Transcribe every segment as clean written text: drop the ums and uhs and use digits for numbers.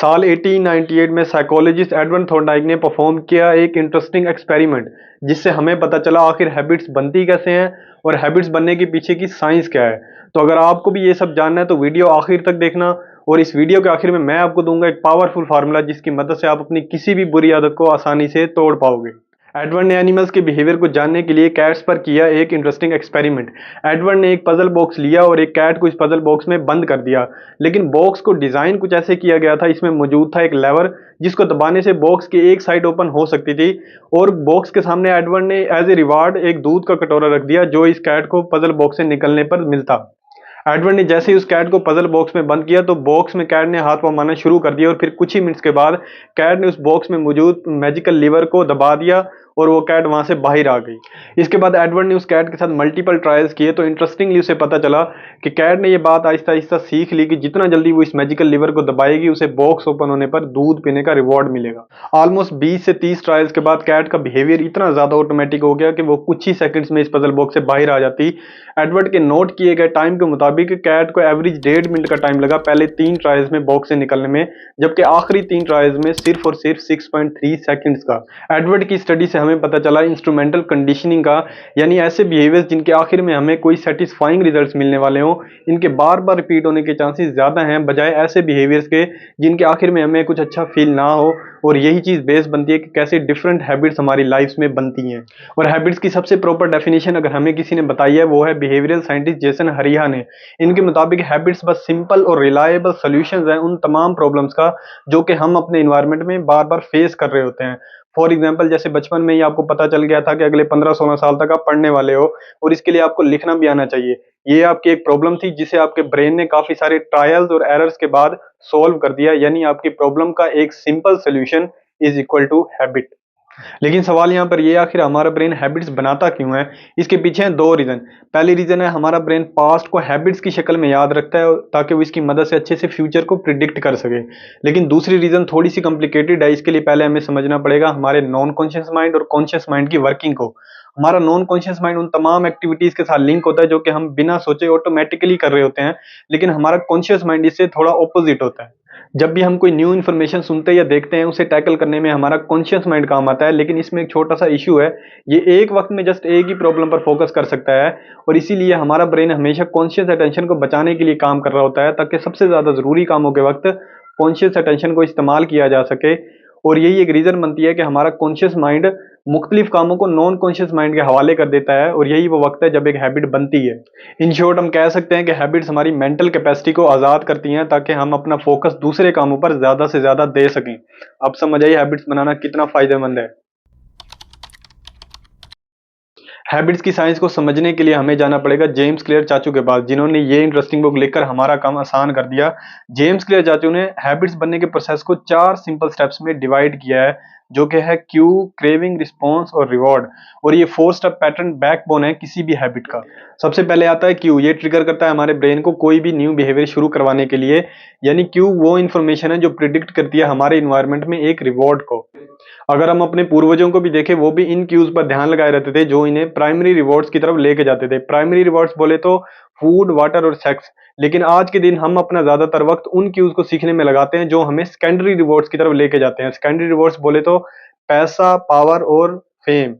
साल 1898 में psychologist Edward Thorndike ने परफॉर्म किया एक इंटरेस्टिंग एक्सपेरिमेंट, जिससे हमें पता चला आखिर हैबिट्स बनती कैसे हैं और हैबिट्स बनने के पीछे की साइंस क्या है। तो अगर आपको भी ये सब जानना है तो वीडियो आखिर तक देखना। और इस वीडियो के आखिर में मैं आपको दूंगा एक पावरफुल फार्मूला, जिसकी मदद से आप अपनी किसी भी बुरी आदत को आसानी से तोड़ पाओगे। एडवर्ड ने एनिमल्स के बिहेवियर को जानने के लिए कैट्स पर किया एक इंटरेस्टिंग एक्सपेरिमेंट। एडवर्ड ने एक पजल बॉक्स लिया और एक कैट को इस पजल बॉक्स में बंद कर दिया। लेकिन बॉक्स को डिजाइन कुछ ऐसे किया गया था, इसमें मौजूद था एक लेवर जिसको दबाने से बॉक्स की एक साइड ओपन हो सकती थी। और बॉक्स के सामने एडवर्ड ने एज ए रिवार्ड एक दूध का कटोरा रख दिया, जो इस कैट को पजल बॉक्स से निकलने पर मिलता। एडवर्ड ने जैसे ही उस कैट को पजल बॉक्स में बंद किया तो बॉक्स में कैट ने हाथ पांव मारना शुरू कर दिया, और फिर कुछ ही मिनट्स के बाद कैट ने उस बॉक्स में मौजूद मैजिकल लीवर को दबा दिया और वो कैट वहां से बाहर आ गई। इसके बाद एडवर्ड ने उस कैट के साथ मल्टीपल ट्रायल्स किए, तो इंटरेस्टिंगली उसे पता चला कि कैट ने ये बात आहिस्ता आहिस्ता सीख ली कि जितना जल्दी वो इस मैजिकल लीवर को दबाएगी, उसे बॉक्स ओपन होने पर दूध पीने का रिवॉर्ड मिलेगा। ऑलमोस्ट 20 से 30 ट्रायल्स के बाद कैट का बिहेवियर इतना ज्यादा ऑटोमेटिक हो गया कि वो कुछ ही सेकंड्स में इस पजल बॉक्स से बाहर आ जाती। एडवर्ड के नोट किए गए टाइम के मुताबिक कैट को एवरेज 1.5 मिनट का टाइम लगा पहले 3 ट्रायल्स में बॉक्स से निकलने में, जबकि आखिरी 3 ट्रायल्स में सिर्फ और सिर्फ 6.3 सेकंड्स का। एडवर्ड की स्टडी से हमें पता चला इंस्ट्रूमेंटल कंडीशनिंग का, यानी ऐसे बिहेवियर्स जिनके आखिर में हमें कोई सेटिस्फाइंग रिजल्ट्स मिलने वाले हों, इनके बार बार रिपीट होने के चांसेस ज्यादा हैं बजाय ऐसे बिहेवियर्स के जिनके आखिर में हमें कुछ अच्छा फील ना हो। और यही चीज बेस बनती है कि कैसे डिफरेंट हैबिट्स हमारी लाइफ में बनती हैं। और हैबिट्स की सबसे प्रॉपर डेफिनेशन अगर हमें किसी ने बताई है, वो है बिहेवियरल साइंटिस्ट जेसन हरिहा ने। इनके मुताबिक हैबिट्स बस सिंपल और रिलायबल सॉल्यूशंस हैं उन तमाम प्रॉब्लम्स का जो कि हम अपने इन्वायरमेंट में बार बार फेस कर रहे होते हैं। फॉर एग्जाम्पल, जैसे बचपन में ही आपको पता चल गया था कि अगले 15-16 साल तक आप पढ़ने वाले हो और इसके लिए आपको लिखना भी आना चाहिए। ये आपकी एक प्रॉब्लम थी जिसे आपके ब्रेन ने काफी सारे ट्रायल्स और एरर्स के बाद सॉल्व कर दिया, यानी आपकी प्रॉब्लम का एक simple solution is equal to habit. लेकिन सवाल यहाँ पर ये आखिर हमारा ब्रेन हैबिट्स बनाता क्यों है? इसके पीछे हैं 2 रीजन। पहली रीजन है हमारा ब्रेन पास्ट को हैबिट्स की शक्ल में याद रखता है ताकि वो इसकी मदद से अच्छे से फ्यूचर को प्रिडिक्ट कर सके। लेकिन दूसरी रीजन थोड़ी सी कॉम्प्लिकेटेड है। इसके लिए पहले हमें समझना पड़ेगा हमारे नॉन कॉन्शियस माइंड और कॉन्शियस माइंड की वर्किंग को। हमारा नॉन कॉन्शियस माइंड उन तमाम एक्टिविटीज के साथ लिंक होता है जो कि हम बिना सोचे ऑटोमेटिकली कर रहे होते हैं, लेकिन हमारा कॉन्शियस माइंड इससे थोड़ा ऑपोजिट होता है। जब भी हम कोई न्यू इन्फॉर्मेशन सुनते या देखते हैं, उसे टैकल करने में हमारा कॉन्शियस माइंड काम आता है। लेकिन इसमें एक छोटा सा इशू है, ये एक वक्त में जस्ट एक ही प्रॉब्लम पर फोकस कर सकता है, और इसीलिए हमारा ब्रेन हमेशा कॉन्शियस अटेंशन को बचाने के लिए काम कर रहा होता है ताकि सबसे ज्यादा जरूरी कामों के वक्त कॉन्शियस अटेंशन को इस्तेमाल किया जा सके। और यही एक रीजन बनती है कि हमारा कॉन्शियस माइंड मुख्तलिफ कामों को नॉन कॉन्शियस माइंड के हवाले कर देता है, और यही वो वक्त है जब एक हैबिट बनती है। इन शॉर्ट हम कह सकते हैं कि हैबिट्स हमारी मेंटल कैपेसिटी को आज़ाद करती हैं ताकि हम अपना फोकस दूसरे कामों पर ज़्यादा से ज़्यादा दे सकें। अब समझ आइए हैबिट्स बनाना कितना फ़ायदेमंद है। हैबिट्स की साइंस को समझने के लिए हमें जाना पड़ेगा जेम्स क्लियर चाचू के पास, जिन्होंने ये इंटरेस्टिंग बुक लिखकर हमारा काम आसान कर दिया। जेम्स क्लियर चाचू ने हैबिट्स बनने के प्रोसेस को 4 सिंपल स्टेप्स में डिवाइड किया है, जो कि है क्यू, क्रेविंग, रिस्पॉन्स और रिवॉर्ड। और ये 4 स्टेप पैटर्न बैकबोन है किसी भी हैबिट का। सबसे पहले आता है क्यू। ये ट्रिगर करता है हमारे ब्रेन को कोई भी न्यू बिहेवियर शुरू करवाने के लिए, यानी क्यू वो इन्फॉर्मेशन है जो प्रिडिक्ट करती है हमारे इन्वायरमेंट में एक रिवॉर्ड को। अगर हम अपने पूर्वजों को भी देखें, वो भी इन क्यूज पर ध्यान लगाए रहते थे जो इन्हें प्राइमरी रिवॉर्ड्स की तरफ लेके जाते थे। प्राइमरी रिवॉर्ड्स बोले तो फूड, वाटर और सेक्स। लेकिन आज के दिन हम अपना ज्यादातर वक्त उन क्यूज को सीखने में लगाते हैं जो हमें सेकेंडरी रिवॉर्ड्स की तरफ लेके जाते हैं। सेकेंडरी रिवॉर्ड्स बोले तो पैसा, पावर और फेम।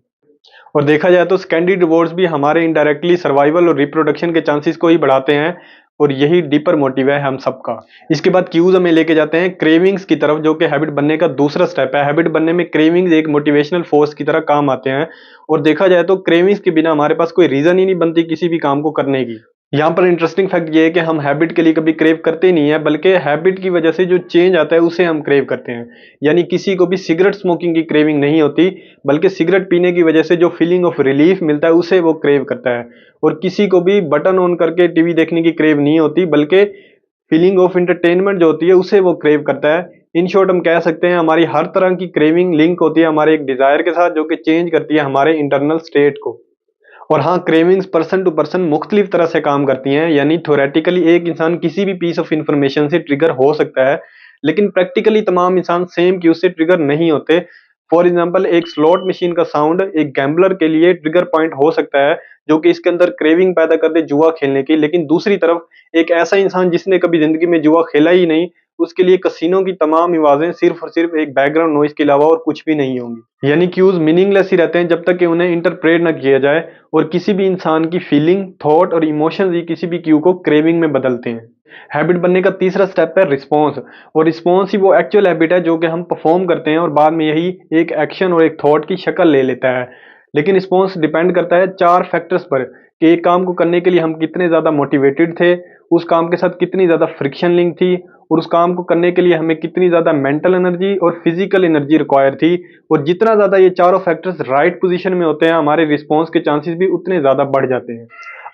और देखा जाए तो सेकेंडरी रिवॉर्ड्स भी हमारे इनडायरेक्टली सर्वाइवल और रिप्रोडक्शन के चांसेस को ही बढ़ाते हैं, और यही डीपर मोटिव है हम सबका। इसके बाद क्यूज हमें लेके जाते हैं क्रेविंग्स की तरफ, जो कि हैबिट बनने का दूसरा स्टेप है। हैबिट बनने में क्रेविंग्स एक मोटिवेशनल फोर्स की तरह काम आते हैं, और देखा जाए तो क्रेविंग्स के बिना हमारे पास कोई रीजन ही नहीं बनती किसी भी काम को करने की। यहाँ पर इंटरेस्टिंग फैक्ट ये है कि हम हैबिट के लिए कभी क्रेव करते नहीं है, बल्कि हैबिट की वजह से जो चेंज आता है उसे हम क्रेव करते हैं। यानी किसी को भी सिगरेट स्मोकिंग की क्रेविंग नहीं होती, बल्कि सिगरेट पीने की वजह से जो फीलिंग ऑफ रिलीफ मिलता है उसे वो क्रेव करता है। और किसी को भी बटन ऑन करके टीवी देखने की क्रेव नहीं होती, बल्कि फीलिंग ऑफ एंटरटेनमेंट जो होती है उसे वो क्रेव करता है। इन शॉर्ट हम कह सकते हैं हमारी हर तरह की क्रेविंग लिंक होती है हमारे एक डिजायर के साथ, जो कि चेंज करती है हमारे इंटरनल स्टेट को। और हाँ, क्रेविंग्स पर्सन टू पर्सन मुख्तलिफ तरह से काम करती हैं। यानी थ्योरेटिकली एक इंसान किसी भी पीस ऑफ इंफॉर्मेशन से ट्रिगर हो सकता है, लेकिन प्रैक्टिकली तमाम इंसान सेम क्यू से ट्रिगर नहीं होते। फॉर एग्जाम्पल, एक स्लॉट मशीन का साउंड एक गैम्बलर के लिए ट्रिगर पॉइंट हो सकता है, जो कि इसके अंदर क्रेविंग पैदा कर दे जुआ खेलने की। लेकिन दूसरी तरफ एक ऐसा इंसान जिसने कभी जिंदगी में जुआ खेला ही नहीं, उसके लिए कसिनो की तमाम आवाजें सिर्फ और सिर्फ एक बैकग्राउंड नॉइज के अलावा और कुछ भी नहीं होंगी। यानी क्यूज मीनिंगलेस ही रहते हैं जब तक कि उन्हें इंटरप्रेट न किया जाए, और किसी भी इंसान की फीलिंग, थॉट और इमोशंस ही किसी भी क्यू को क्रेविंग में बदलते हैं। हैबिट बनने का तीसरा स्टेप है रिस्पॉन्स, और रिस्पॉन्स ही वो एक्चुअल हैबिट है जो कि हम परफॉर्म करते हैं और बाद में यही एक एक्शन और एक थॉट की शक्ल ले लेता है। लेकिन रिस्पॉन्स डिपेंड करता है 4 फैक्टर्स पर, कि एक काम को करने के लिए हम कितने ज़्यादा मोटिवेटेड थे, उस काम के साथ कितनी ज़्यादा फ्रिक्शन लिंक थी, और उस काम को करने के लिए हमें कितनी ज़्यादा मेंटल एनर्जी और फिजिकल एनर्जी रिक्वायर थी। और जितना ज़्यादा ये चारों फैक्टर्स राइट पोजीशन में होते हैं, हमारे रिस्पॉन्स के चांसेस भी उतने ज़्यादा बढ़ जाते हैं।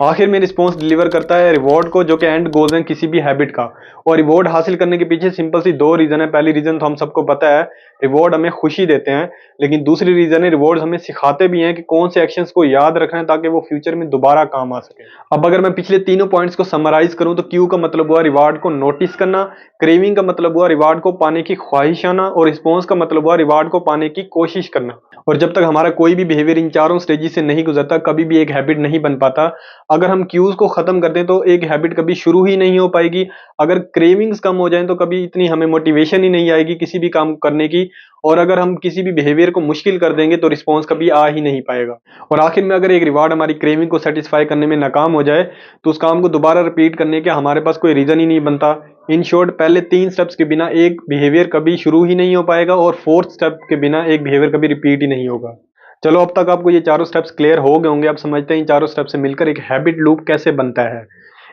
आखिर में रिस्पॉन्स डिलीवर करता है रिवॉर्ड को, जो कि एंड गोल्स हैं किसी भी हैबिट का। और रिवॉर्ड हासिल करने के पीछे सिंपल सी 2 रीजन है। पहली रीजन तो हम सबको पता है, रिवॉर्ड हमें खुशी देते हैं। लेकिन दूसरी रीजन है, रिवॉर्ड हमें सिखाते भी हैं कि कौन से एक्शंस को याद रखना है ताकि वो फ्यूचर में दोबारा काम आ सके। अब अगर मैं पिछले तीनों पॉइंट्स को समराइज करूं तो क्यू का मतलब हुआ रिवार्ड को नोटिस करना, क्रेविंग का मतलब हुआ रिवार्ड को पाने की ख्वाहिशाना, और रिस्पॉन्स का मतलब हुआ रिवार्ड को पाने की कोशिश करना। और जब तक हमारा कोई भी बिहेवियर इन चारों स्टेजेस से नहीं गुजरता, कभी भी एक हैबिट नहीं बन पाता। अगर हम क्यूज को खत्म कर दें तो एक हैबिट कभी शुरू ही नहीं हो पाएगी। अगर क्रेविंग्स कम हो जाएं तो कभी इतनी हमें मोटिवेशन ही नहीं आएगी किसी भी काम करने की। और अगर हम किसी भी बिहेवियर को मुश्किल कर देंगे तो रिस्पॉन्स कभी आ ही नहीं पाएगा। और आखिर में अगर एक रिवार्ड हमारी क्रेविंग को सेटिस्फाई करने में नाकाम हो जाए तो उस काम को दोबारा रिपीट करने के हमारे पास कोई रीजन ही नहीं बनता। इन शॉर्ट, पहले 3 स्टेप्स के बिना एक बिहेवियर कभी शुरू ही नहीं हो पाएगा, और 4th स्टेप के बिना एक बिहेवियर कभी रिपीट ही नहीं होगा। चलो, अब तक आपको ये चारों स्टेप्स क्लियर हो गए होंगे। अब समझते हैं इन चारों स्टेप से मिलकर एक हैबिट लूप कैसे बनता है।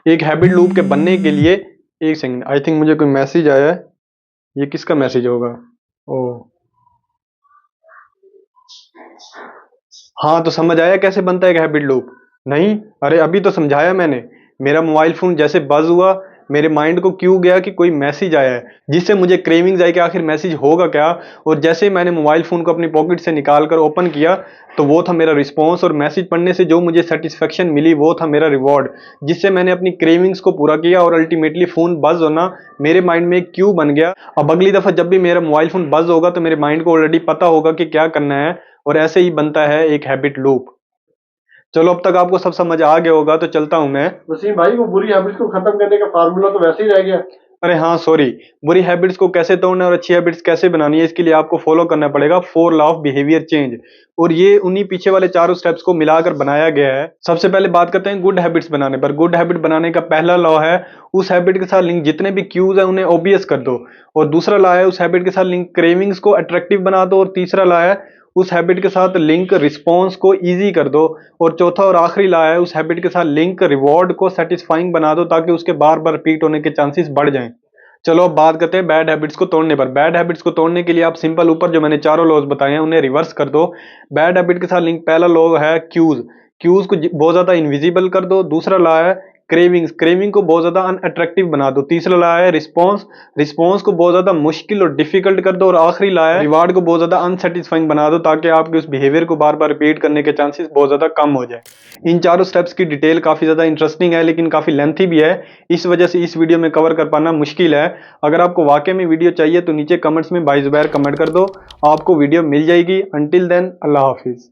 एक हैबिट लूप के बनने के लिए, एक सेकंड, आई थिंक मुझे कोई मैसेज आया है। ये किसका मैसेज होगा? ओ हाँ, तो समझ आया कैसे बनता है एक हैबिट लूप? नहीं? अरे अभी तो समझाया मैंने। मेरा मोबाइल फोन जैसे बज हुआ, मेरे माइंड को क्यों गया कि कोई मैसेज आया है, जिससे मुझे क्रेविंग्स आई कि आखिर मैसेज होगा क्या। और जैसे ही मैंने मोबाइल फोन को अपनी पॉकेट से निकाल कर ओपन किया तो वो था मेरा रिस्पॉन्स, और मैसेज पढ़ने से जो मुझे सेटिस्फेक्शन मिली वो था मेरा रिवॉर्ड, जिससे मैंने अपनी क्रेविंग्स को पूरा किया। और अल्टीमेटली फोन बज होना मेरे माइंड में क्यों बन गया। अब अगली दफा जब भी मेरा मोबाइल फोन बज होगा तो मेरे माइंड को ऑलरेडी पता होगा कि क्या करना है, और ऐसे ही बनता है एक हैबिट लूप। चलो, अब तक आपको सब समझ आ गया होगा, तो चलता हूं मैं। वसीम भाई, वो बुरी हैबिट्स को खत्म करने का फार्मूला तो वैसे ही रह गया। अरे हाँ, सॉरी। बुरी हैबिट्स को कैसे तोड़ना है और अच्छी हैबिट्स कैसे बनानी है, इसके लिए आपको फॉलो करना पड़ेगा 4 लॉ ऑफ बिहेवियर चेंज। और ये उन्हीं पीछे वाले चारों स्टेप्स को मिलाकर बनाया गया है। सबसे पहले बात करते हैं गुड हैबिट्स बनाने पर। गुड हैबिट बनाने का पहला लॉ है, उस हैबिट के साथ लिंक जितने भी क्यूज है उन्हें ओबियस कर दो। और दूसरा लॉ है, उस हैबिट के साथ लिंक क्रेविंग्स को अट्रैक्टिव बना दो। और तीसरा लॉ है, उस हैबिट के साथ लिंक रिस्पॉन्स को इजी कर दो। और चौथा और आखिरी लॉ है, उस हैबिट के साथ लिंक रिवॉर्ड को सेटिस्फाइंग बना दो ताकि उसके बार बार रिपीट होने के चांसेस बढ़ जाएं। चलो, अब बात करते हैं बैड हैबिट्स को तोड़ने पर। बैड हैबिट्स को तोड़ने के लिए आप सिंपल ऊपर जो मैंने चारों लॉज बताए हैं उन्हें रिवर्स कर दो। बैड हैबिट के साथ लिंक पहला लॉ है क्यूज, क्यूज को बहुत ज्यादा इनविजिबल कर दो। दूसरा लॉ है क्रेविंग्स, क्रेविंग को बहुत ज्यादा अनअट्रैक्टिव बना दो। तीसरा लॉ है रिस्पॉन्स, रिस्पॉन्स को बहुत ज्यादा मुश्किल और डिफिकल्ट कर दो। और आखिरी लॉ है रिवार्ड को बहुत ज्यादा अनसेटिस्फाइंग बना दो ताकि आपके उस बिहेवियर को बार बार रिपीट करने के चांसेस बहुत ज्यादा कम हो जाए। इन चारों स्टेप्स की डिटेल काफी ज्यादा इंटरेस्टिंग है लेकिन काफी लेंथी भी है, इस वजह से इस वीडियो में कवर कर पाना मुश्किल है। अगर आपको वाकई में वीडियो चाहिए तो नीचे कमेंट्स में बाय ज़ुबैर कमेंट कर दो, आपको वीडियो मिल जाएगी। अंटिल देन, अल्लाह हाफिज।